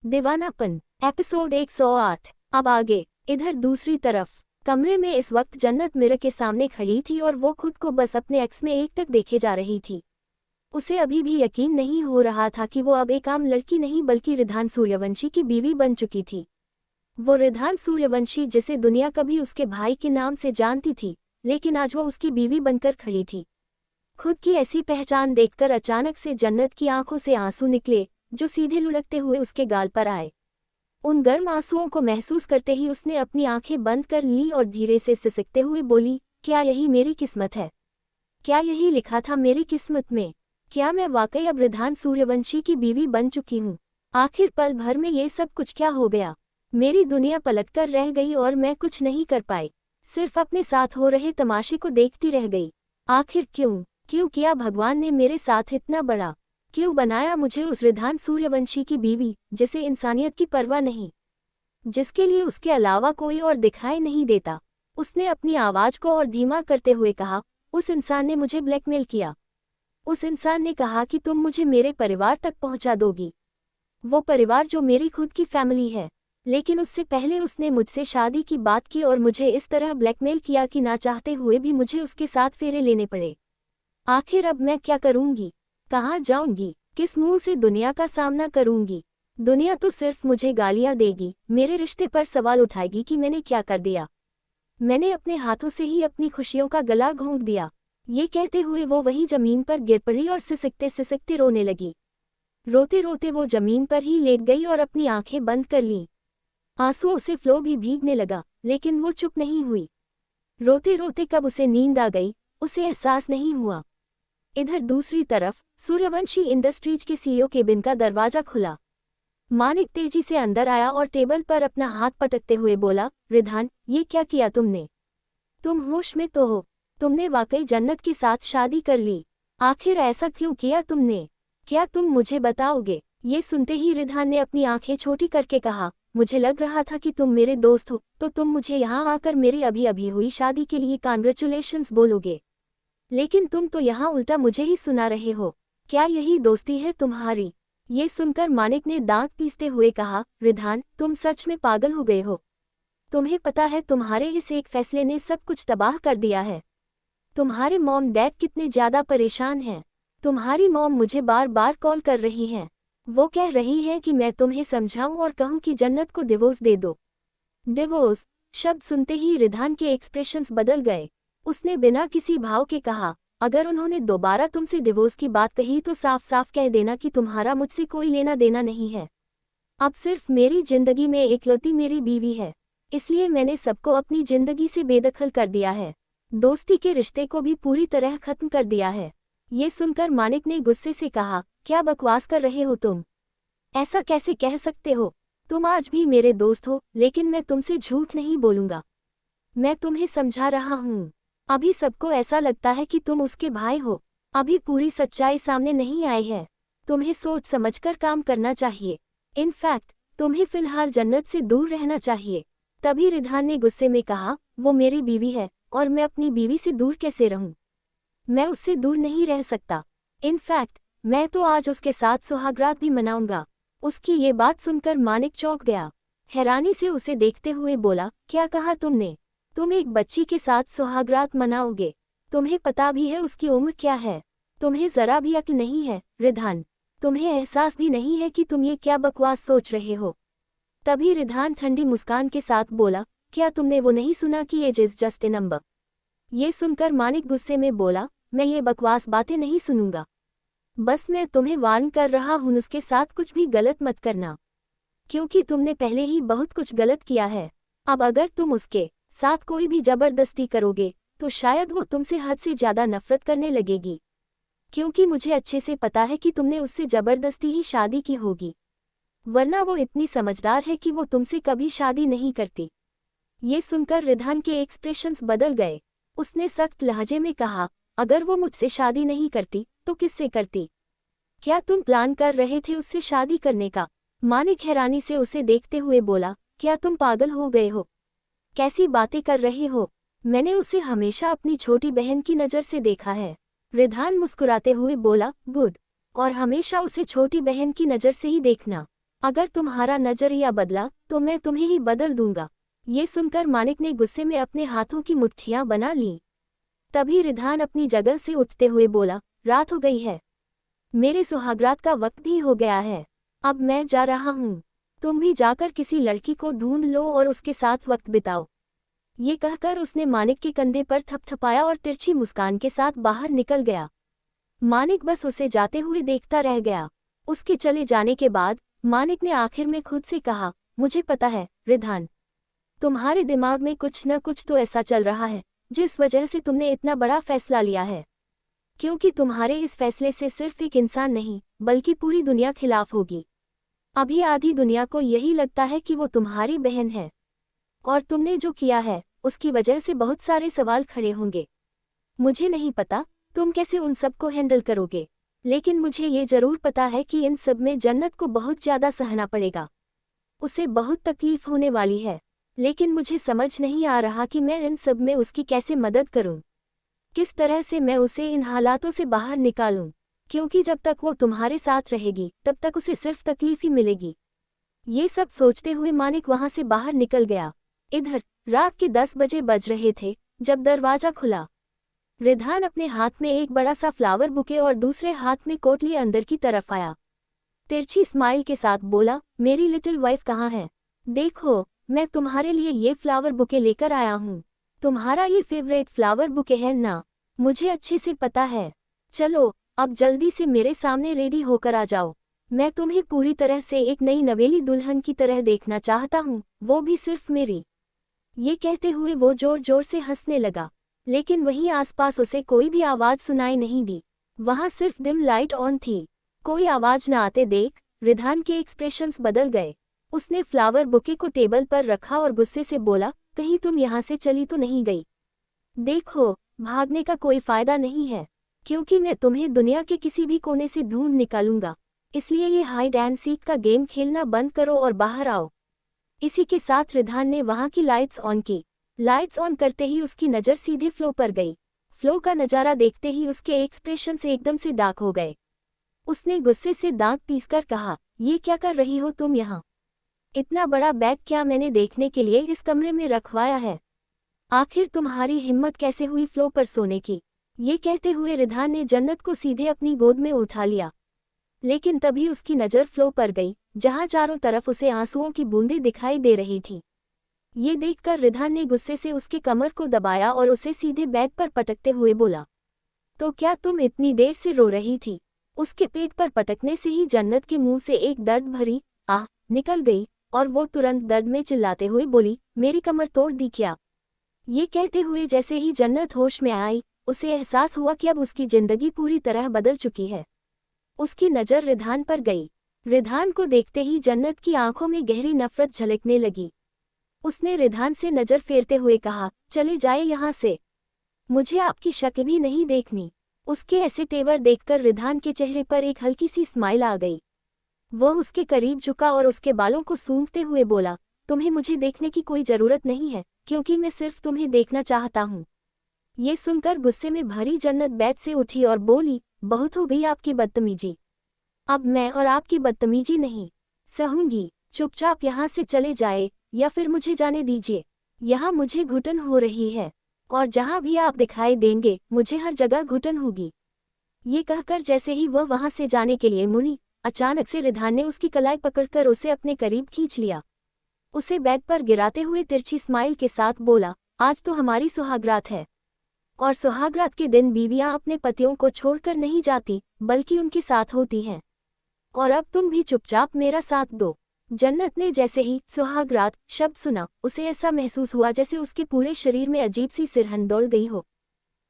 दीवानापन episode 108। अब आगे। इधर दूसरी तरफ कमरे में इस वक्त जन्नत मिरर के सामने खड़ी थी और वो खुद को बस अपने एक्स में एकटक देखे जा रही थी। उसे अभी भी यकीन नहीं हो रहा था कि वो अब एक आम लड़की नहीं बल्कि रिधान सूर्यवंशी की बीवी बन चुकी थी। वो रिधान सूर्यवंशी जिसे दुनिया कभी उसके भाई के नाम से जानती थी, लेकिन आज वो उसकी बीवी बनकर खड़ी थी। खुद की ऐसी पहचान देखकर अचानक से जन्नत की आंखों से आंसू निकले, जो सीधे लुढ़कते हुए उसके गाल पर आए। उन गर्म आंसुओं को महसूस करते ही उसने अपनी आंखें बंद कर ली और धीरे से सिसकते हुए बोली, क्या यही मेरी किस्मत है? क्या यही लिखा था मेरी किस्मत में? क्या मैं वाकई अब रिधान सूर्यवंशी की बीवी बन चुकी हूँ? आखिर पल भर में ये सब कुछ क्या हो गया? मेरी दुनिया पलटकर रह गई और मैं कुछ नहीं कर पाई, सिर्फ अपने साथ हो रहे तमाशे को देखती रह गई। आखिर क्यों किया भगवान ने मेरे साथ इतना बड़ा? क्यों बनाया मुझे उस रिधान सूर्यवंशी की बीवी, जिसे इंसानियत की परवाह नहीं, जिसके लिए उसके अलावा कोई और दिखाई नहीं देता? उसने अपनी आवाज को और धीमा करते हुए कहा, उस इंसान ने मुझे ब्लैकमेल किया। उस इंसान ने कहा कि तुम मुझे मेरे परिवार तक पहुंचा दोगी, वो परिवार जो मेरी खुद की फैमिली है। लेकिन उससे पहले उसने मुझसे शादी की बात की और मुझे इस तरह ब्लैकमेल किया कि ना चाहते हुए भी मुझे उसके साथ फेरे लेने पड़े। आखिर अब मैं क्या करूंगी? कहाँ जाऊंगी? किस मुंह से दुनिया का सामना करूंगी? दुनिया तो सिर्फ मुझे गालियां देगी, मेरे रिश्ते पर सवाल उठाएगी कि मैंने क्या कर दिया। मैंने अपने हाथों से ही अपनी खुशियों का गला घोंट दिया। ये कहते हुए वो वहीं जमीन पर गिर पड़ी और सिसकते सिसकते रोने लगी। रोते रोते वो जमीन पर ही लेट गई और अपनी आंखें बंद कर लीं। आंसुओं से फ्लो भी भीगने लगा, लेकिन वो चुप नहीं हुई। रोते रोते कब उसे नींद आ गई, उसे एहसास नहीं हुआ। इधर दूसरी तरफ सूर्यवंशी इंडस्ट्रीज के सीईओ केबिन का दरवाजा खुला। मानिक तेजी से अंदर आया और टेबल पर अपना हाथ पटकते हुए बोला, रिधान, ये क्या किया तुमने? तुम होश में तो हो? तुमने वाकई जन्नत के साथ शादी कर ली? आखिर ऐसा क्यों किया तुमने? क्या तुम मुझे बताओगे? ये सुनते ही रिधान ने अपनी आंखें छोटी करके कहा, मुझे लग रहा था कि तुम मेरे दोस्त हो, तो तुम मुझे यहाँ आकर मेरी अभी अभी हुई शादी के लिए कांग्रेचुलेशंस बोलोगे। लेकिन तुम तो यहाँ उल्टा मुझे ही सुना रहे हो। क्या यही दोस्ती है तुम्हारी? ये सुनकर मानिक ने दांत पीसते हुए कहा, रिधान, तुम सच में पागल हो गए हो। तुम्हें पता है तुम्हारे इस एक फैसले ने सब कुछ तबाह कर दिया है। तुम्हारे मॉम डैड कितने ज्यादा परेशान हैं। तुम्हारी मॉम मुझे बार बार कॉल कर रही हैं। वो कह रही हैं कि मैं तुम्हें समझाऊं और कहूं कि जन्नत को डिवोर्स दे दो। डिवोर्स शब्द सुनते ही रिधान के एक्सप्रेशंस बदल गए। उसने बिना किसी भाव के कहा, अगर उन्होंने दोबारा तुमसे डिवोर्स की बात कही तो साफ साफ कह देना कि तुम्हारा मुझसे कोई लेना देना नहीं है। अब सिर्फ मेरी जिंदगी में एकलौती मेरी बीवी है, इसलिए मैंने सबको अपनी जिंदगी से बेदखल कर दिया है। दोस्ती के रिश्ते को भी पूरी तरह खत्म कर दिया है। ये सुनकर मानिक ने गुस्से से कहा, क्या बकवास कर रहे हो तुम? ऐसा कैसे कह सकते हो? तुम आज भी मेरे दोस्त हो, लेकिन मैं तुमसे झूठ नहीं बोलूंगा। मैं तुम्हें समझा रहा हूँ। अभी सबको ऐसा लगता है कि तुम उसके भाई हो। अभी पूरी सच्चाई सामने नहीं आई है। तुम्हें सोच समझकर काम करना चाहिए। इनफैक्ट तुम्हें फिलहाल जन्नत से दूर रहना चाहिए। तभी रिधान ने गुस्से में कहा, वो मेरी बीवी है और मैं अपनी बीवी से दूर कैसे रहूं? मैं उससे दूर नहीं रह सकता। इनफैक्ट मैं तो आज उसके साथ सुहागरात भी मनाऊंगा। उसकी ये बात सुनकर मानिक चौंक गया। हैरानी से उसे देखते हुए बोला, क्या कहा तुमने? तुम एक बच्ची के साथ सुहागरात मनाओगे? तुम्हें पता भी है उसकी उम्र क्या है? तुम्हें जरा भी अक्ल नहीं है रिधान। तुम्हें एहसास भी नहीं है कि तुम ये क्या बकवास सोच रहे हो? तभी रिधान ठंडी मुस्कान के साथ बोला, क्या तुमने वो नहीं सुना कि age is just a number? ये सुनकर मानिक गुस्से में बोला, मैं ये बकवास बातें नहीं सुनूंगा। बस मैं तुम्हें वार्न कर रहा हूं, उसके साथ कुछ भी गलत मत करना, क्योंकि तुमने पहले ही बहुत कुछ गलत किया है। अब अगर तुम उसके साथ कोई भी जबरदस्ती करोगे तो शायद वो तुमसे हद से ज्यादा नफरत करने लगेगी, क्योंकि मुझे अच्छे से पता है कि तुमने उससे जबरदस्ती ही शादी की होगी, वरना वो इतनी समझदार है कि वो तुमसे कभी शादी नहीं करती। ये सुनकर रिधान के एक्सप्रेशंस बदल गए। उसने सख्त लहजे में कहा, अगर वो मुझसे शादी नहीं करती तो किससे करती? क्या तुम प्लान कर रहे थे उससे शादी करने का? मानिक हैरानी से उसे देखते हुए बोला, क्या तुम पागल हो गए हो? कैसी बातें कर रहे हो? मैंने उसे हमेशा अपनी छोटी बहन की नज़र से देखा है। रिधान मुस्कुराते हुए बोला, गुड, और हमेशा उसे छोटी बहन की नज़र से ही देखना। अगर तुम्हारा नजरिया बदला तो मैं तुम्हें ही बदल दूंगा। ये सुनकर मानिक ने गुस्से में अपने हाथों की मुट्ठियां बना लीं। तभी रिधान अपनी जगह से उठते हुए बोला, रात हो गई है, मेरे सुहागरात का वक्त भी हो गया है, अब मैं जा रहा हूँ। तुम भी जाकर किसी लड़की को ढूंढ लो और उसके साथ वक्त बिताओ। ये कहकर उसने मानिक के कंधे पर थपथपाया और तिरछी मुस्कान के साथ बाहर निकल गया। मानिक बस उसे जाते हुए देखता रह गया। उसके चले जाने के बाद मानिक ने आखिर में खुद से कहा, मुझे पता है रिधान, तुम्हारे दिमाग में कुछ न कुछ तो ऐसा चल रहा है जिस वजह से तुमने इतना बड़ा फैसला लिया है। क्योंकि तुम्हारे इस फैसले से सिर्फ एक इंसान नहीं बल्कि पूरी दुनिया खिलाफ होगी। अभी आधी दुनिया को यही लगता है कि वो तुम्हारी बहन है, और तुमने जो किया है उसकी वजह से बहुत सारे सवाल खड़े होंगे। मुझे नहीं पता तुम कैसे उन सब को हैंडल करोगे, लेकिन मुझे ये जरूर पता है कि इन सब में जन्नत को बहुत ज़्यादा सहना पड़ेगा। उसे बहुत तकलीफ होने वाली है, लेकिन मुझे समझ नहीं आ रहा कि मैं इन सब में उसकी कैसे मदद करूं। किस तरह से मैं उसे इन हालातों से बाहर निकालूं, क्योंकि जब तक वो तुम्हारे साथ रहेगी तब तक उसे सिर्फ तकलीफ ही मिलेगी। ये सब सोचते हुए मानिक वहां से बाहर निकल गया। इधर रात के 10 बजे बज रहे थे जब दरवाजा खुला। रिधान अपने हाथ में एक बड़ा सा फ्लावर बुके और दूसरे हाथ में कोट लिए अंदर की तरफ आया। तिरछी स्माइल के साथ बोला, मेरी लिटिल वाइफ कहाँ है? देखो, मैं तुम्हारे लिए ये फ्लावर बुके लेकर आया हूँ। तुम्हारा ये फेवरेट फ्लावर बुके है ना? मुझे अच्छे से पता है। चलो अब जल्दी से मेरे सामने रेडी होकर आ जाओ। मैं तुम्हें पूरी तरह से एक नई नवेली दुल्हन की तरह देखना चाहता हूँ, वो भी सिर्फ मेरी। ये कहते हुए वो जोर जोर से हंसने लगा, लेकिन वहीं आसपास उसे कोई भी आवाज सुनाई नहीं दी। वहां सिर्फ डिम लाइट ऑन थी। कोई आवाज न आते देख रिधान के एक्सप्रेशंस बदल गए। उसने फ्लावर बुके को टेबल पर रखा और गुस्से से बोला, कहीं तुम यहाँ से चली तो नहीं गई? देखो, भागने का कोई फायदा नहीं है, क्योंकि मैं तुम्हें दुनिया के किसी भी कोने से ढूंढ निकालूंगा। इसलिए ये हाइड एंड सीक का गेम खेलना बंद करो और बाहर आओ। इसी के साथ रिधान ने वहां की लाइट्स ऑन की। लाइट्स ऑन करते ही उसकी नज़र सीधे फ्लो पर गई। फ्लो का नज़ारा देखते ही उसके एक्सप्रेशन से एकदम से डार्क हो गए। उसने गुस्से से दांत पीसकर कहा, ये क्या कर रही हो तुम यहाँ? इतना बड़ा बैग क्या मैंने देखने के लिए इस कमरे में रखवाया है? आखिर तुम्हारी हिम्मत कैसे हुई फ्लो पर सोने की? ये कहते हुए रिधान ने जन्नत को सीधे अपनी गोद में उठा लिया। लेकिन तभी उसकी नज़र फ्लो पर गई, जहाँ चारों तरफ उसे आंसुओं की बूंदें दिखाई दे रही थी। ये देखकर रिधान ने गुस्से से उसके कमर को दबाया और उसे सीधे बेड पर पटकते हुए बोला, तो क्या तुम इतनी देर से रो रही थी? उसके पेट पर पटकने से ही जन्नत के मुंह से एक दर्द भरी आह निकल गई और वो तुरंत दर्द में चिल्लाते हुए बोली, मेरी कमर तोड़ दी क्या? ये कहते हुए जैसे ही जन्नत होश में आई, उसे एहसास हुआ कि अब उसकी जिंदगी पूरी तरह बदल चुकी है। उसकी नज़र रिधान पर गई। रिधान को देखते ही जन्नत की आंखों में गहरी नफरत झलकने लगी। उसने रिधान से नज़र फेरते हुए कहा, चले जाए यहाँ से, मुझे आपकी शक्ल भी नहीं देखनी। उसके ऐसे तेवर देखकर रिधान के चेहरे पर एक हल्की सी स्माइल आ गई। वह उसके करीब झुका और उसके बालों को सूंघते हुए बोला, तुम्हें मुझे देखने की कोई ज़रूरत नहीं है, क्योंकि मैं सिर्फ तुम्हें देखना चाहता हूँ। ये सुनकर गुस्से में भरी जन्नत बेड से उठी और बोली, बहुत हो गई आपकी बदतमीजी। अब मैं और आपकी बदतमीजी नहीं सहूंगी। चुपचाप यहाँ से चले जाए या फिर मुझे जाने दीजिए। यहाँ मुझे घुटन हो रही है, और जहाँ भी आप दिखाई देंगे मुझे हर जगह घुटन होगी। ये कहकर जैसे ही वह वहाँ से जाने के लिए मुड़ी, अचानक से रिधान ने उसकी कलाई पकड़कर उसे अपने करीब खींच लिया। उसे बेड पर गिराते हुए तिरछी स्माइल के साथ बोला, आज तो हमारी सुहागरात है, और सुहागरात के दिन बीवियां अपने पतियों को छोड़कर नहीं जाती बल्कि उनके साथ होती हैं। और अब तुम भी चुपचाप मेरा साथ दो। जन्नत ने जैसे ही सुहागरात शब्द सुना, उसे ऐसा महसूस हुआ जैसे उसके पूरे शरीर में अजीब सी सिरहन दौड़ गई हो।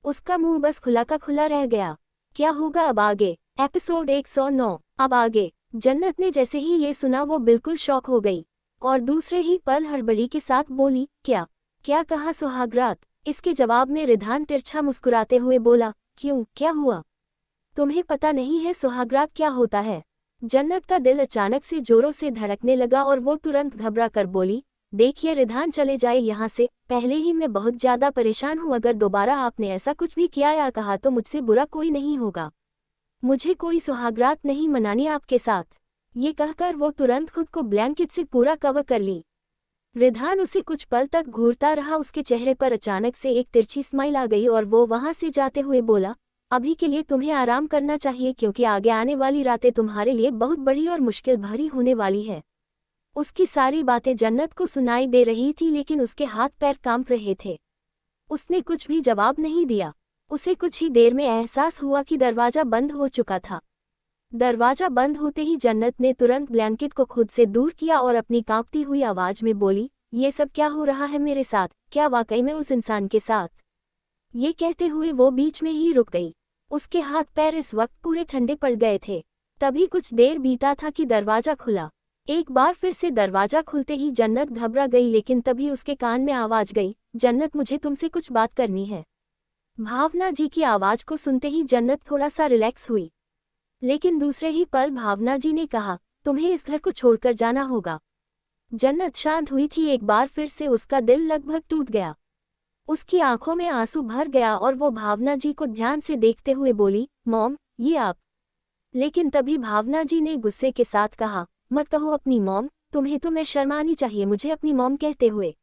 उसका मुंह बस खुला का खुला रह गया। क्या होगा अब आगे? एपिसोड 109। अब आगे। जन्नत ने जैसे ही ये सुना वो बिल्कुल शॉक हो गई और दूसरे ही पल हड़बड़ी के साथ बोली, क्या क्या कहा सुहागरात? इसके जवाब में रिधान तिरछा मुस्कुराते हुए बोला, क्यों, क्या हुआ? तुम्हें पता नहीं है सुहागरात क्या होता है? जन्नत का दिल अचानक से जोरों से धड़कने लगा और वो तुरंत घबरा कर बोली, देखिए रिधान, चले जाए यहाँ से। पहले ही मैं बहुत ज़्यादा परेशान हूँ। अगर दोबारा आपने ऐसा कुछ भी किया या कहा तो मुझसे बुरा कोई नहीं होगा। मुझे कोई सुहागरात नहीं मनानी आपके साथ। ये कहकर वो तुरंत खुद को ब्लैंकेट से पूरा कवर कर ली। रिधान उसे कुछ पल तक घूरता रहा। उसके चेहरे पर अचानक से एक तिरछी स्माइल आ गई और वो वहां से जाते हुए बोला, अभी के लिए तुम्हें आराम करना चाहिए क्योंकि आगे आने वाली रातें तुम्हारे लिए बहुत बड़ी और मुश्किल भरी होने वाली है। उसकी सारी बातें जन्नत को सुनाई दे रही थी लेकिन उसके हाथ पैर कांप रहे थे। उसने कुछ भी जवाब नहीं दिया। उसे कुछ ही देर में एहसास हुआ कि दरवाजा बंद हो चुका था। दरवाजा बंद होते ही जन्नत ने तुरंत ब्लैंकेट को खुद से दूर किया और अपनी कांपती हुई आवाज में बोली, ये सब क्या हो रहा है मेरे साथ? क्या वाकई में उस इंसान के साथ? ये कहते हुए वो बीच में ही रुक गई। उसके हाथ पैर इस वक्त पूरे ठंडे पड़ गए थे। तभी कुछ देर बीता था कि दरवाजा खुला। एक बार फिर से दरवाजा खुलते ही जन्नत घबरा गई लेकिन तभी उसके कान में आवाज गई, जन्नत मुझे तुमसे कुछ बात करनी है। भावना जी की आवाज को सुनते ही जन्नत थोड़ा सा रिलैक्स हुई। लेकिन दूसरे ही पल भावना जी ने कहा, तुम्हें इस घर को छोड़कर जाना होगा। जन्नत शांत हुई थी। एक बार फिर से उसका दिल लगभग टूट गया। उसकी आंखों में आंसू भर गया और वो भावना जी को ध्यान से देखते हुए बोली, मॉम, ये आप। लेकिन तभी भावना जी ने गुस्से के साथ कहा, मत कहो अपनी मॉम, तुम्हें तो मैं शर्मानी चाहिए मुझे अपनी मॉम कहते हुए।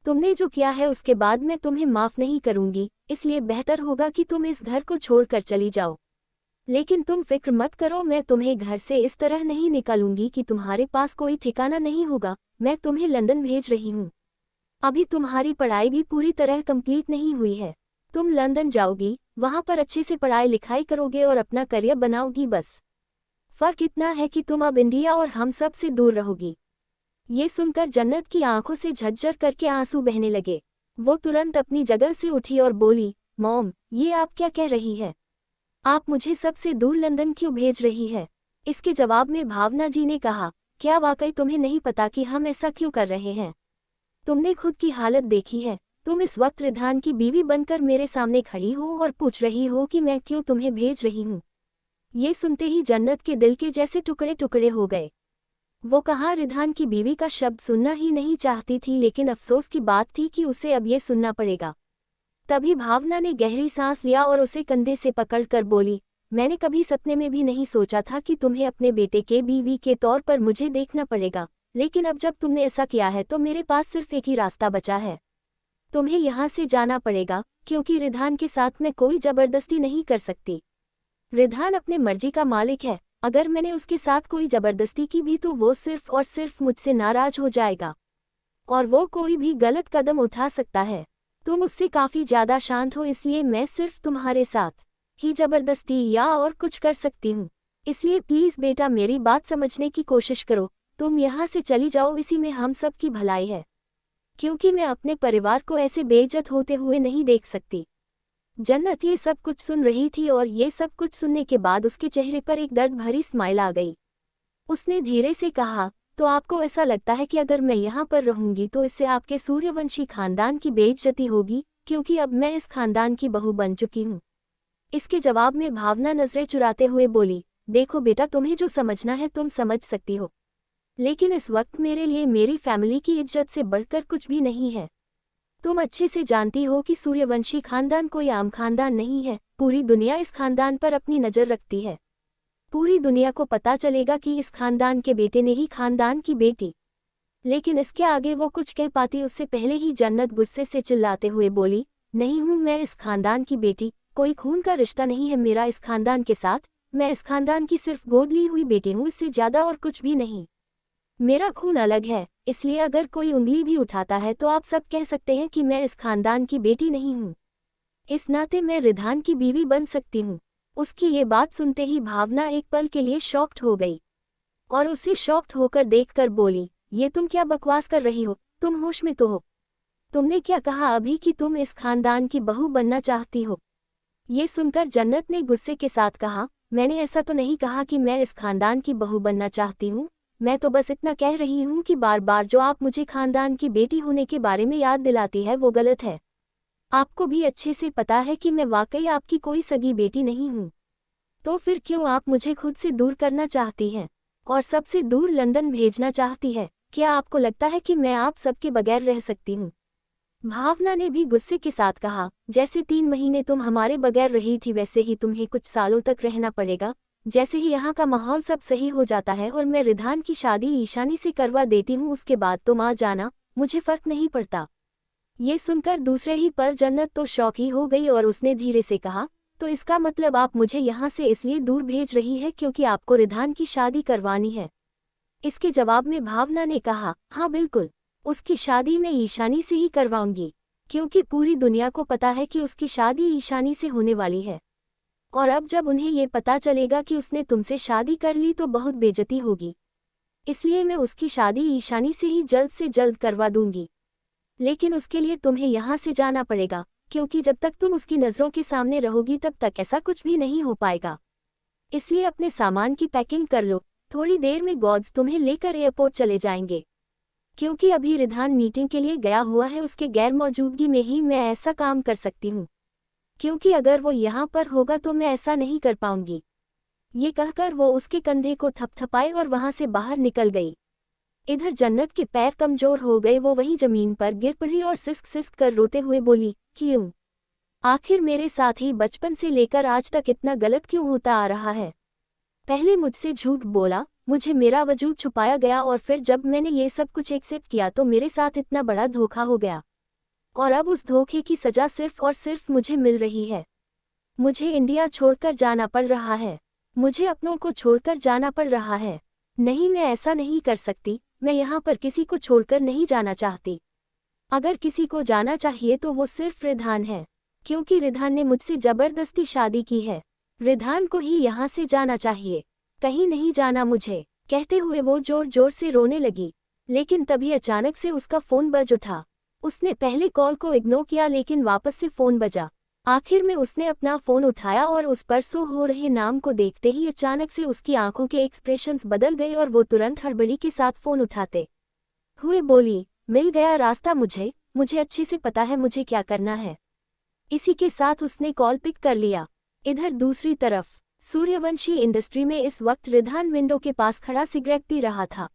तुमने जो किया है उसके बाद मैं तुम्हें माफ नहीं करूंगी, इसलिए बेहतर होगा कि तुम इस घर को छोड़कर चली जाओ। लेकिन तुम फिक्र मत करो, मैं तुम्हें घर से इस तरह नहीं निकालूंगी कि तुम्हारे पास कोई ठिकाना नहीं होगा। मैं तुम्हें लंदन भेज रही हूँ। अभी तुम्हारी पढ़ाई भी पूरी तरह कंप्लीट नहीं हुई है। तुम लंदन जाओगी, वहां पर अच्छे से पढ़ाई लिखाई करोगे और अपना करियर बनाओगी। बस फर्क इतना है कि तुम अब इंडिया और हम सब से दूर रहोगी। ये सुनकर जन्नत की आंखों से झज्जर करके आंसू बहने लगे। वो तुरंत अपनी जगह से उठी और बोली, मॉम, ये आप क्या कह रही है? आप मुझे सबसे दूर लंदन क्यों भेज रही है? इसके जवाब में भावना जी ने कहा, क्या वाकई तुम्हें नहीं पता कि हम ऐसा क्यों कर रहे हैं? तुमने खुद की हालत देखी है। तुम इस वक्त रिधान की बीवी बनकर मेरे सामने खड़ी हो और पूछ रही हो कि मैं क्यों तुम्हें भेज रही हूँ। ये सुनते ही जन्नत के दिल के जैसे टुकड़े टुकड़े हो गए। वो कहाँ रिधान की बीवी का शब्द सुनना ही नहीं चाहती थी, लेकिन अफसोस की बात थी कि उसे अब ये सुनना पड़ेगा। तभी भावना ने गहरी सांस लिया और उसे कंधे से पकड़कर बोली, मैंने कभी सपने में भी नहीं सोचा था कि तुम्हें अपने बेटे के बीवी के तौर पर मुझे देखना पड़ेगा, लेकिन अब जब तुमने ऐसा किया है तो मेरे पास सिर्फ एक ही रास्ता बचा है। तुम्हें यहाँ से जाना पड़ेगा, क्योंकि रिधान के साथ मैं कोई जबरदस्ती नहीं कर सकती। रिधान अपने मर्जी का मालिक है। अगर मैंने उसके साथ कोई जबरदस्ती की भी तो वो सिर्फ और सिर्फ मुझसे नाराज हो जाएगा और वो कोई भी गलत कदम उठा सकता है। तुम उससे काफी ज्यादा शांत हो, इसलिए मैं सिर्फ तुम्हारे साथ ही जबरदस्ती या और कुछ कर सकती हूँ। इसलिए प्लीज बेटा मेरी बात समझने की कोशिश करो। तुम यहाँ से चली जाओ, इसी में हम सब की भलाई है, क्योंकि मैं अपने परिवार को ऐसे बेइज्जत होते हुए नहीं देख सकती। जन्नत ये सब कुछ सुन रही थी और ये सब कुछ सुनने के बाद उसके चेहरे पर एक दर्द भरी स्माइल आ गई। उसने धीरे से कहा, तो आपको ऐसा लगता है कि अगर मैं यहाँ पर रहूंगी तो इससे आपके सूर्यवंशी खानदान की बेइज्जती होगी, क्योंकि अब मैं इस खानदान की बहू बन चुकी हूँ। इसके जवाब में भावना नजरें चुराते हुए बोली, देखो बेटा, तुम्हें जो समझना है तुम समझ सकती हो, लेकिन इस वक्त मेरे लिए मेरी फैमिली की इज्जत से बढ़कर कुछ भी नहीं है। तुम अच्छे से जानती हो कि सूर्यवंशी खानदान कोई आम खानदान नहीं है। पूरी दुनिया इस खानदान पर अपनी नज़र रखती है। पूरी दुनिया को पता चलेगा कि इस खानदान के बेटे ने ही खानदान की बेटी। लेकिन इसके आगे वो कुछ कह पाती उससे पहले ही जन्नत गुस्से से चिल्लाते हुए बोली, नहीं हूँ मैं इस खानदान की बेटी। कोई खून का रिश्ता नहीं है मेरा इस खानदान के साथ। मैं इस खानदान की सिर्फ गोद ली हुई बेटी हूँ, इससे ज्यादा और कुछ भी नहीं। मेरा खून अलग है, इसलिए अगर कोई उंगली भी उठाता है तो आप सब कह सकते हैं कि मैं इस खानदान की बेटी नहीं हूँ। इस नाते मैं रिधान की बीवी बन सकती हूँ। उसकी ये बात सुनते ही भावना एक पल के लिए शॉक्ड हो गई और उसे शॉक्ड होकर देखकर बोली, ये तुम क्या बकवास कर रही हो? तुम होश में तो हो? तुमने क्या कहा अभी कि तुम इस खानदान की बहू बनना चाहती हो? ये सुनकर जन्नत ने गुस्से के साथ कहा, मैंने ऐसा तो नहीं कहा कि मैं इस खानदान की बहू बनना चाहती हूँ। मैं तो बस इतना कह रही हूँ कि बार बार जो आप मुझे खानदान की बेटी होने के बारे में याद दिलाती है वो गलत है। आपको भी अच्छे से पता है कि मैं वाकई आपकी कोई सगी बेटी नहीं हूँ। तो फिर क्यों आप मुझे खुद से दूर करना चाहती हैं और सबसे दूर लंदन भेजना चाहती है? क्या आपको लगता है कि मैं आप सबके बगैर रह सकती हूँ? भावना ने भी गुस्से के साथ कहा, जैसे 3 महीने तुम हमारे बगैर रही थी वैसे ही तुम्हें कुछ सालों तक रहना पड़ेगा। जैसे ही यहाँ का माहौल सब सही हो जाता है और मैं रिधान की शादी ईशानी से करवा देती हूँ, उसके बाद तो माँ जाना, मुझे फर्क नहीं पड़ता। ये सुनकर दूसरे ही पल जन्नत तो शौक ही हो गई और उसने धीरे से कहा, तो इसका मतलब आप मुझे यहाँ से इसलिए दूर भेज रही है क्योंकि आपको रिधान की शादी करवानी है। इसके जवाब में भावना ने कहा, हाँ बिल्कुल, उसकी शादी मैं ईशानी से ही करवाऊंगी, क्योंकि पूरी दुनिया को पता है कि उसकी शादी ईशानी से होने वाली है। और अब जब उन्हें ये पता चलेगा कि उसने तुमसे शादी कर ली तो बहुत बेइज्जती होगी, इसलिए मैं उसकी शादी ईशानी से जल्द करवा दूंगी। लेकिन उसके लिए तुम्हें यहाँ से जाना पड़ेगा, क्योंकि जब तक तुम उसकी नज़रों के सामने रहोगी तब तक ऐसा कुछ भी नहीं हो पाएगा। इसलिए अपने सामान की पैकिंग कर लो, थोड़ी देर में गॉड्स तुम्हें लेकर एयरपोर्ट चले जाएंगे। क्योंकि अभी रिधान मीटिंग के लिए गया हुआ है, उसके गैर मौजूदगी में ही मैं ऐसा काम कर सकती हूँ, क्योंकि अगर वो यहाँ पर होगा तो मैं ऐसा नहीं कर पाऊंगी। ये कहकर वो उसके कंधे को थपथपाए और वहां से बाहर निकल गई। इधर जन्नत के पैर कमजोर हो गए, वो वहीं जमीन पर गिर पड़ी और सिसक सिसक कर रोते हुए बोली, क्यों? आखिर मेरे साथ ही बचपन से लेकर आज तक इतना गलत क्यों होता आ रहा है? पहले मुझसे झूठ बोला, मुझे मेरा वजूद छुपाया गया और फिर जब मैंने ये सब कुछ एक्सेप्ट किया तो मेरे साथ इतना बड़ा धोखा हो गया। और अब उस धोखे की सजा सिर्फ और सिर्फ मुझे मिल रही है। मुझे इंडिया छोड़कर जाना पड़ रहा है, मुझे अपनों को छोड़कर जाना पड़ रहा है। नहीं, मैं ऐसा नहीं कर सकती, मैं यहाँ पर किसी को छोड़कर नहीं जाना चाहती। अगर किसी को जाना चाहिए तो वो सिर्फ रिधान है, क्योंकि रिधान ने मुझसे जबरदस्ती शादी की है। रिधान को ही यहाँ से जाना चाहिए, कहीं नहीं जाना मुझे। कहते हुए वो जोर जोर से रोने लगी। लेकिन तभी अचानक से उसका फ़ोन बज उठा। उसने पहले कॉल को इग्नोर किया लेकिन वापस से फ़ोन बजा। आखिर में उसने अपना फ़ोन उठाया और उस पर शो हो रहे नाम को देखते ही अचानक से उसकी आंखों के एक्सप्रेशंस बदल गए और वो तुरंत हड़बड़ी के साथ फ़ोन उठाते हुए बोली, मिल गया रास्ता, मुझे अच्छे से पता है मुझे क्या करना है। इसी के साथ उसने कॉल पिक कर लिया। इधर दूसरी तरफ सूर्यवंशी इंडस्ट्री में इस वक्त रिधान विंडो के पास खड़ा सिगरेट पी रहा था।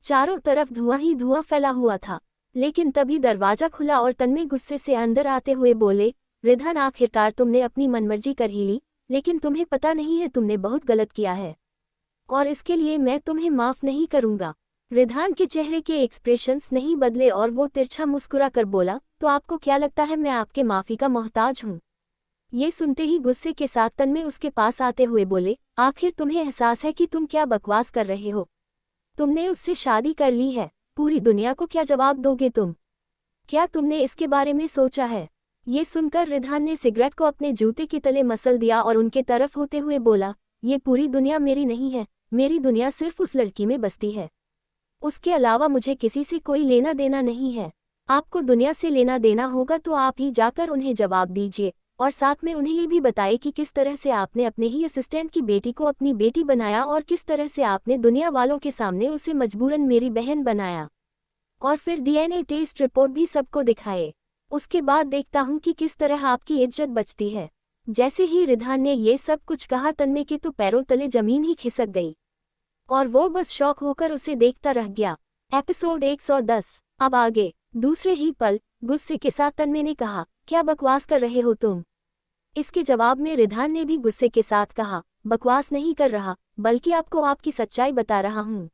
चारों तरफ धुआं ही धुआं फैला हुआ था। लेकिन तभी दरवाजा खुला और तन्मय गुस्से से अंदर आते हुए बोले, रिधान आखिरकार तुमने अपनी मनमर्जी कर ही ली, लेकिन तुम्हें पता नहीं है तुमने बहुत गलत किया है और इसके लिए मैं तुम्हें माफ नहीं करूंगा। रिधान के चेहरे के एक्सप्रेशंस नहीं बदले और वो तिरछा मुस्कुरा कर बोला, तो आपको क्या लगता है मैं आपके माफी का मोहताज हूँ? ये सुनते ही गुस्से के साथ तन्मय उसके पास आते हुए बोले, आखिर तुम्हें एहसास है कि तुम क्या बकवास कर रहे हो? तुमने उससे शादी कर ली है, पूरी दुनिया को क्या जवाब दोगे तुम? क्या तुमने इसके बारे में सोचा है? ये सुनकर रिधान ने सिगरेट को अपने जूते के तले मसल दिया और उनके तरफ होते हुए बोला, ये पूरी दुनिया मेरी नहीं है, मेरी दुनिया सिर्फ उस लड़की में बसती है। उसके अलावा मुझे किसी से कोई लेना देना नहीं है। आपको दुनिया से लेना देना होगा तो आप ही जाकर उन्हें जवाब दीजिए और साथ में उन्हें ये भी बताइए कि किस तरह से आपने अपने ही असिस्टेंट की बेटी को अपनी बेटी बनाया और किस तरह से आपने दुनिया वालों के सामने उसे मजबूरन मेरी बहन बनाया। और फिर डीएनए टेस्ट रिपोर्ट भी सबको दिखाए। उसके बाद देखता हूँ कि किस तरह आपकी इज्जत बचती है। जैसे ही रिधान ने ये सब कुछ कहा तन्मय के तो पैरों तले जमीन ही खिसक गई और वो बस शॉक होकर उसे देखता रह गया। एपिसोड 110। अब आगे। दूसरे ही पल गुस्से के साथ तन्मय ने कहा, क्या बकवास कर रहे हो तुम? इसके जवाब में रिधान ने भी गुस्से के साथ कहा, बकवास नहीं कर रहा, बल्कि आपको आपकी सच्चाई बता रहा हूँ।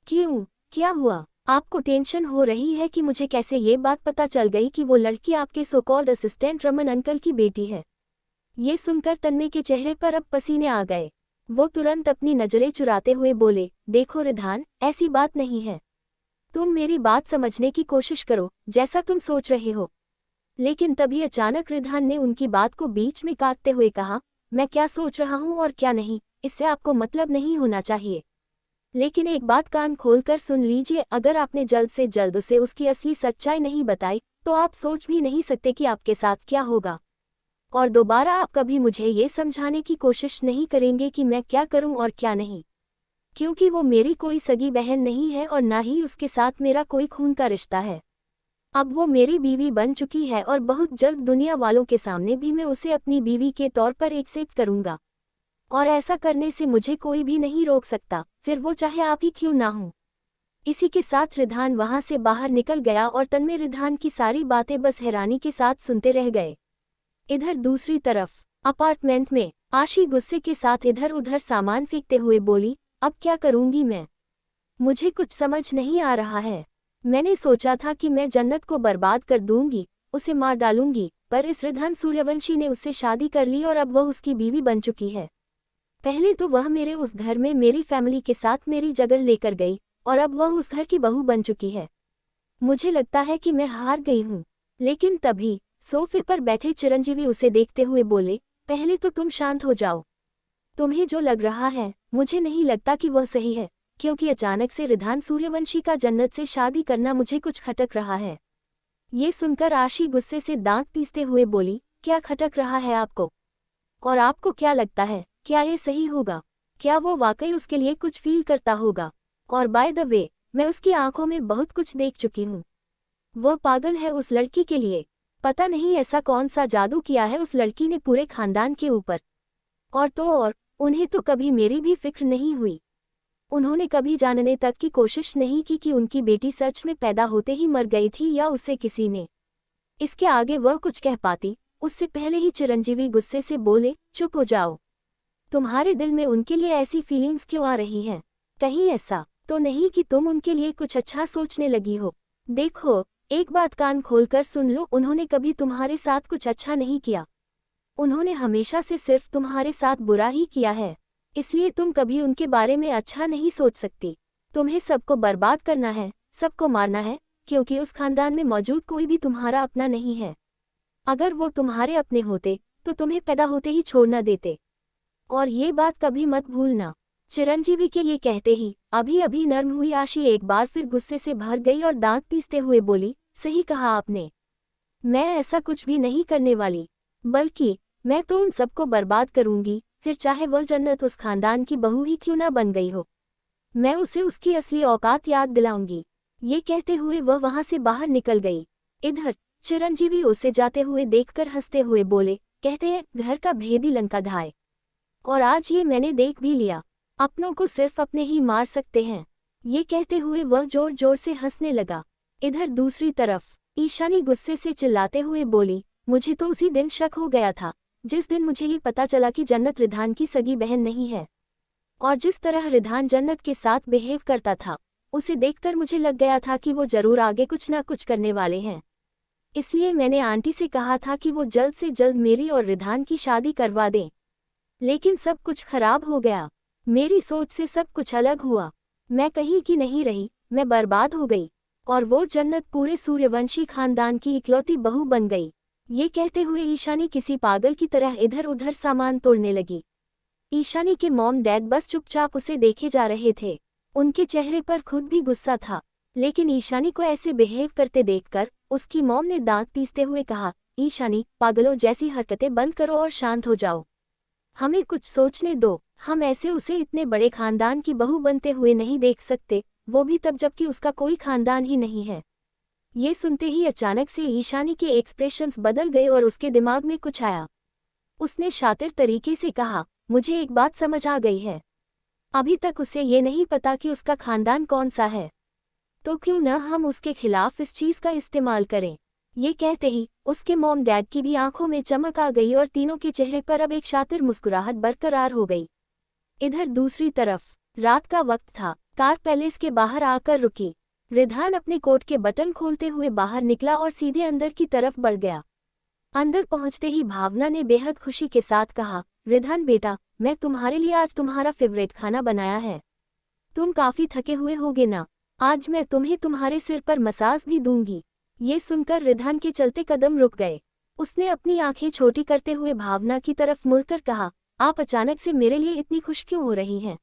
क्यों, क्या हुआ? आपको टेंशन हो रही है कि मुझे कैसे ये बात पता चल गई कि वो लड़की आपके so called assistant Raman uncle की बेटी है? ये सुनकर तन्मय के चेहरे पर अब पसीने आ गए। वो तुरंत अपनी नजरें चुराते हुए बोले, देखो रिधान, ऐसी बात नहीं है। तुम मेरी बात समझने की कोशिश करो, जैसा तुम सोच रहे हो। लेकिन तभी अचानक रिधान ने उनकी बात को बीच में काटते हुए कहा, मैं क्या सोच रहा हूँ और क्या नहीं, इससे आपको मतलब नहीं होना चाहिए। लेकिन एक बात कान खोलकर सुन लीजिए, अगर आपने जल्द से जल्द उसे उसकी असली सच्चाई नहीं बताई तो आप सोच भी नहीं सकते कि आपके साथ क्या होगा। और दोबारा आप कभी मुझे ये समझाने की कोशिश नहीं करेंगे कि मैं क्या करूं और क्या नहीं, क्योंकि वो मेरी कोई सगी बहन नहीं है और ना ही उसके साथ मेरा कोई खून का रिश्ता है। अब वो मेरी बीवी बन चुकी है और बहुत जल्द दुनिया वालों के सामने भी मैं उसे अपनी बीवी के तौर पर एक्सेप्ट करूंगा और ऐसा करने से मुझे कोई भी नहीं रोक सकता, फिर वो चाहे आप ही क्यों ना हो। इसी के साथ रिधान वहां से बाहर निकल गया और तन्मय रिधान की सारी बातें बस हैरानी के साथ सुनते रह गए। इधर दूसरी तरफ अपार्टमेंट में आशी गुस्से के साथ इधर उधर सामान फेंकते हुए बोली, अब क्या करूंगी मैं? मुझे कुछ समझ नहीं आ रहा है। मैंने सोचा था कि मैं जन्नत को बर्बाद कर दूंगी, उसे मार डालूंगी, पर इस रिधान सूर्यवंशी ने उससे शादी कर ली और अब वह उसकी बीवी बन चुकी है। पहले तो वह मेरे उस घर में मेरी फैमिली के साथ मेरी जगह लेकर गई, और अब वह उस घर की बहू बन चुकी है। मुझे लगता है कि मैं हार गई हूँ। लेकिन तभी सोफे पर बैठे चिरंजीवी उसे देखते हुए बोले, पहले तो तुम शांत हो जाओ। तुम्हें जो लग रहा है, मुझे नहीं लगता कि वह सही है, क्योंकि अचानक से रिधान सूर्यवंशी का जन्नत से शादी करना मुझे कुछ खटक रहा है। ये सुनकर आशी गुस्से से दांत पीसते हुए बोली, क्या खटक रहा है आपको? और आपको क्या लगता है, क्या ये सही होगा? क्या वो वाकई उसके लिए कुछ फील करता होगा? और बाय द वे, मैं उसकी आंखों में बहुत कुछ देख चुकी हूँ। वह पागल है उस लड़की के लिए। पता नहीं ऐसा कौन सा जादू किया है उस लड़की ने पूरे खानदान के ऊपर। और तो और, उन्हें तो कभी मेरी भी फिक्र नहीं हुई। उन्होंने कभी जानने तक की कोशिश नहीं की कि उनकी बेटी सच में पैदा होते ही मर गई थी या उसे किसी ने। इसके आगे वह कुछ कह पाती, उससे पहले ही चिरंजीवी गुस्से से बोले, चुप हो जाओ। तुम्हारे दिल में उनके लिए ऐसी फीलिंग्स क्यों आ रही हैं? कहीं ऐसा तो नहीं कि तुम उनके लिए कुछ अच्छा सोचने लगी हो? देखो, एक बात कान खोलकर सुन लो, उन्होंने कभी तुम्हारे साथ कुछ अच्छा नहीं किया। उन्होंने हमेशा से सिर्फ तुम्हारे साथ बुरा ही किया है, इसलिए तुम कभी उनके बारे में अच्छा नहीं सोच सकती। तुम्हें सबको बर्बाद करना है, सबको मारना है, क्योंकि उस खानदान में मौजूद कोई भी तुम्हारा अपना नहीं है। अगर वो तुम्हारे अपने होते तो तुम्हें पैदा होते ही छोड़ न देते। और ये बात कभी मत भूलना। चिरंजीवी के ये कहते ही अभी अभी नर्म हुई आशी एक बार फिर गुस्से से भर गई और दांत पीसते हुए बोली, सही कहा आपने। मैं ऐसा कुछ भी नहीं करने वाली, बल्कि मैं तो उन सबको बर्बाद करूंगी, फिर चाहे वह जन्नत उस खानदान की बहू ही क्यों ना बन गई हो। मैं उसे उसकी असली औकात याद दिलाऊंगी। ये कहते हुए वह वहां से बाहर निकल गई। इधर चिरंजीवी उसे जाते हुए देखकर हंसते हुए बोले, कहते हैं घर का भेदी लंका ढाए। और आज ये मैंने देख भी लिया, अपनों को सिर्फ अपने ही मार सकते हैं। ये कहते हुए वह जोर जोर से हंसने लगा। इधर दूसरी तरफ ईशानी गुस्से से चिल्लाते हुए बोली, मुझे तो उसी दिन शक हो गया था, जिस दिन मुझे ये पता चला कि जन्नत रिधान की सगी बहन नहीं है। और जिस तरह रिधान जन्नत के साथ बिहेव करता था, उसे देखकर मुझे लग गया था कि वो जरूर आगे कुछ ना कुछ करने वाले हैं। इसलिए मैंने आंटी से कहा था कि वो जल्द से जल्द मेरी और रिधान की शादी करवा दें। लेकिन सब कुछ खराब हो गया। मेरी सोच से सब कुछ अलग हुआ। मैं कहीं की नहीं रही, मैं बर्बाद हो गई। और वो जन्नत पूरे सूर्यवंशी खानदान की इकलौती बहू बन गई। ये कहते हुए ईशानी किसी पागल की तरह इधर उधर सामान तोड़ने लगी। ईशानी के मॉम डैड बस चुपचाप उसे देखे जा रहे थे। उनके चेहरे पर खुद भी गुस्सा था, लेकिन ईशानी को ऐसे बिहेव करते देखकर उसकी मॉम ने दांत पीसते हुए कहा, ईशानी, पागलों जैसी हरकतें बंद करो और शांत हो जाओ। हमें कुछ सोचने दो। हम ऐसे उसे इतने बड़े खानदान की बहू बनते हुए नहीं देख सकते, वो भी तब जबकि उसका कोई खानदान ही नहीं है। ये सुनते ही अचानक से ईशानी के एक्सप्रेशंस बदल गए और उसके दिमाग में कुछ आया। उसने शातिर तरीके से कहा, मुझे एक बात समझ आ गई है। अभी तक उसे ये नहीं पता कि उसका खानदान कौन सा है, तो क्यों न हम उसके खिलाफ इस चीज का इस्तेमाल करें। ये कहते ही उसके मॉम डैड की भी आंखों में चमक आ गई और तीनों के चेहरे पर अब एक शातिर मुस्कुराहट बरकरार हो गई। इधर दूसरी तरफ रात का वक्त था। कार पैलेस के बाहर आकर रुकी। रिधान अपने कोट के बटन खोलते हुए बाहर निकला और सीधे अंदर की तरफ बढ़ गया। अंदर पहुंचते ही भावना ने बेहद खुशी के साथ कहा, रिधान बेटा, मैं तुम्हारे लिए आज तुम्हारा फेवरेट खाना बनाया है। तुम काफी थके हुए होगे ना, आज मैं तुम्हें तुम्हारे सिर पर मसाज भी दूंगी। ये सुनकर रिधान के चलते कदम रुक गए। उसने अपनी आंखें छोटी करते हुए भावना की तरफ मुड़कर कहा, आप अचानक से मेरे लिए इतनी खुश क्यों हो रही हैं?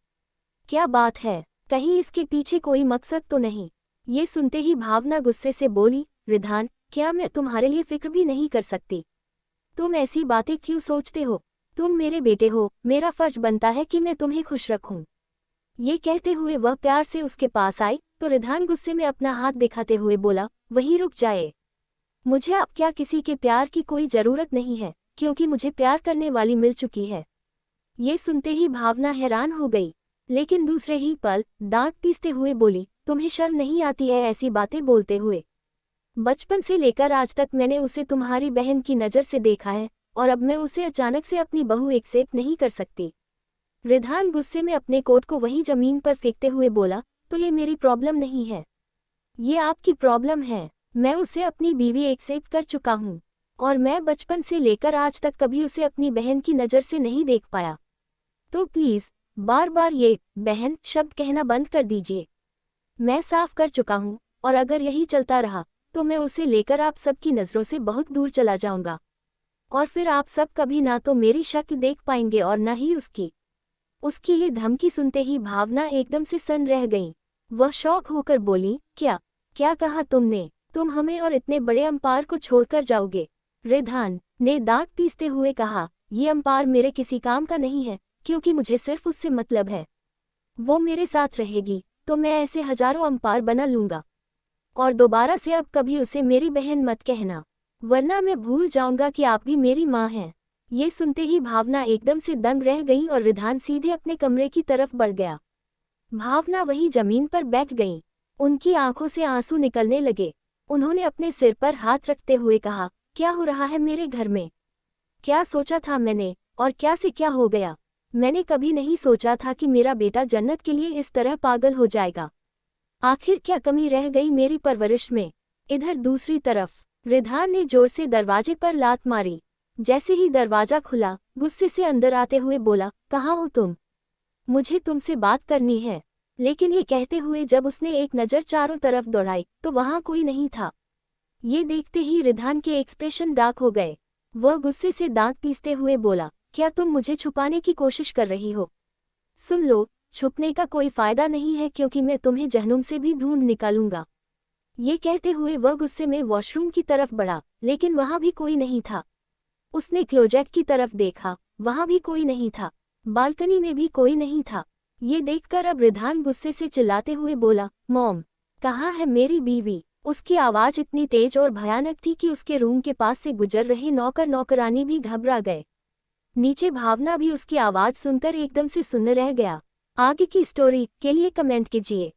क्या बात है, कहीं इसके पीछे कोई मकसद तो नहीं? ये सुनते ही भावना गुस्से से बोली, रिधान, क्या मैं तुम्हारे लिए फिक्र भी नहीं कर सकती? तुम ऐसी बातें क्यों सोचते हो? तुम मेरे बेटे हो, मेरा फर्ज बनता है कि मैं तुम्हें खुश रखूं। ये कहते हुए वह प्यार से उसके पास आई तो रिधान गुस्से में अपना हाथ दिखाते हुए बोला, वहीं रुक जाए। मुझे अब क्या किसी के प्यार की कोई जरूरत नहीं है, क्योंकि मुझे प्यार करने वाली मिल चुकी है। ये सुनते ही भावना हैरान हो गई, लेकिन दूसरे ही पल दांत पीसते हुए बोली, तुम्हें शर्म नहीं आती है ऐसी बातें बोलते हुए? बचपन से लेकर आज तक मैंने उसे तुम्हारी बहन की नज़र से देखा है, और अब मैं उसे अचानक से अपनी बहू एक्सेप्ट नहीं कर सकती। रिधान गुस्से में अपने कोट को वहीं जमीन पर फेंकते हुए बोला, तो ये मेरी प्रॉब्लम नहीं है, ये आपकी प्रॉब्लम है। मैं उसे अपनी बीवी एक्सेप्ट कर चुका हूँ और मैं बचपन से लेकर आज तक कभी उसे अपनी बहन की नज़र से नहीं देख पाया। तो प्लीज़ बार बार ये बहन शब्द कहना बंद कर दीजिए। मैं साफ कर चुका हूँ और अगर यही चलता रहा तो मैं उसे लेकर आप सबकी नज़रों से बहुत दूर चला जाऊंगा और फिर आप सब कभी ना तो मेरी शक्ल देख पाएंगे और न ही उसकी। उसकी ये धमकी सुनते ही भावना एकदम से सन्न रह गई। वह शौक होकर बोली, क्या क्या कहा तुमने? तुम हमें और इतने बड़े अंपायर को छोड़कर जाओगे? रिधान ने दांत पीसते हुए कहा, ये अंपायर मेरे किसी काम का नहीं है, क्योंकि मुझे सिर्फ उससे मतलब है। वो मेरे साथ रहेगी तो मैं ऐसे हजारों अंपायर बना लूंगा और दोबारा से अब कभी उसे मेरी बहन मत कहना, वरना मैं भूल जाऊंगा कि आप भी मेरी माँ हैं। ये सुनते ही भावना एकदम से दंग रह गई और रिधान सीधे अपने कमरे की तरफ बढ़ गया। भावना वहीं जमीन पर बैठ गई। उनकी आंखों से आंसू निकलने लगे। उन्होंने अपने सिर पर हाथ रखते हुए कहा, क्या हो रहा है मेरे घर में? क्या सोचा था मैंने और क्या से क्या हो गया? मैंने कभी नहीं सोचा था कि मेरा बेटा जन्नत के लिए इस तरह पागल हो जाएगा। आखिर क्या कमी रह गई मेरी परवरिश में? इधर दूसरी तरफ रिधान ने जोर से दरवाजे पर लात मारी। जैसे ही दरवाजा खुला, गुस्से से अंदर आते हुए बोला, कहाँ हो तुम? मुझे तुमसे बात करनी है। लेकिन ये कहते हुए जब उसने एक नज़र चारों तरफ दौड़ाई तो वहां कोई नहीं था। ये देखते ही रिधान के एक्सप्रेशन डार्क हो गए। वह गुस्से से दांत पीसते हुए बोला, क्या तुम मुझे छुपाने की कोशिश कर रही हो? सुन लो, छुपने का कोई फायदा नहीं है क्योंकि मैं तुम्हें जहन्नुम से भी ढूंढ निकालूंगा। ये कहते हुए वह गुस्से में वॉशरूम की तरफ बढ़ा, लेकिन वहां भी कोई नहीं था। उसने क्लोजेट की तरफ देखा, वहां भी कोई नहीं था। बालकनी में भी कोई नहीं था। ये देखकर अब रिधान गुस्से से चिल्लाते हुए बोला, मॉम, कहाँ है मेरी बीवी? उसकी आवाज़ इतनी तेज और भयानक थी कि उसके रूम के पास से गुजर रहे नौकर नौकरानी भी घबरा गए। नीचे भावना भी उसकी आवाज़ सुनकर एकदम से सुन्न रह गया। आगे की स्टोरी के लिए कमेंट कीजिए।